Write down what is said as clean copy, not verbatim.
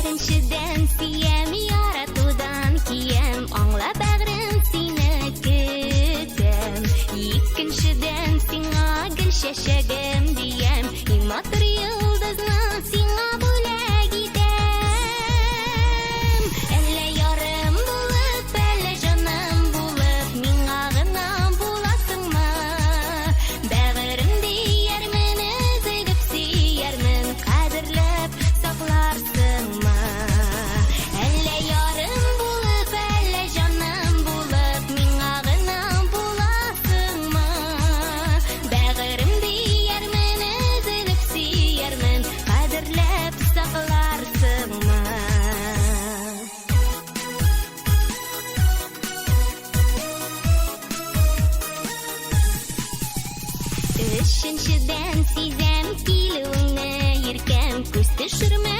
Üçüncüden siyem yaratудан кием, аңла бәгърем сине көтәм. Икенчедән сиңа гөл чәчәгем диям, иң матур йолдызны сиңа бүләк итәм. Әллә ярым булып, әллә җаным булып, миңа гына буласыңмы? Бәгърем диярмен, өзелеп сөярмен, кадерләп сакларсыңмы? Әллә ярым булып, әллә җаным булып, миңа гына буласыңмы? Бәгърем диярмен, өзелеп сөярмен, кадерләп сакларсыңмы? Üçüncüden сизәм килүеңне, иркәм күз төшермә